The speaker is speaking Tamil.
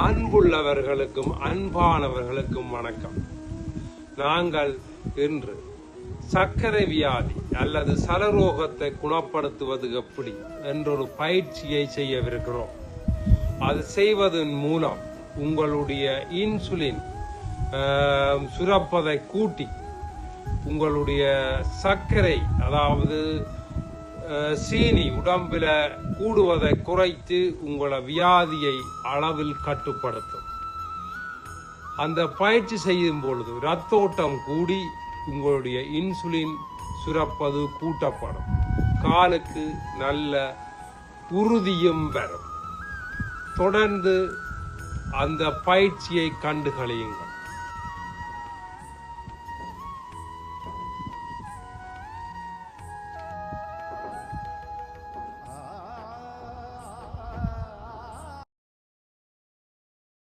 அன்புள்ளவர்களுக்கும் அன்பானவர்களுக்கும் வணக்கம். நாங்கள் இன்று சர்க்கரை வியாதி அல்லது சலரோகத்தை குணப்படுத்துவது எப்படி என்றொரு பயிற்சியை செய்யவிருக்கிறோம். அது செய்வதன் மூலம் உங்களுடைய இன்சுலின் சுரப்பதை கூட்டி உங்களுடைய சர்க்கரை அதாவது சீனி உடம்பில கூடுவதை குறைத்து உங்களை வியாதியை அளவில் கட்டுப்படுத்தும். அந்த பயிற்சி செய்யும் பொழுது ரத்தோட்டம் கூடி உங்களுடைய இன்சுலின் சுரப்பது கூட்டப்படும். காலுக்கு நல்ல உறுதியும் வரும். தொடர்ந்து அந்த பயிற்சியை கண்டுகளியுங்கள்.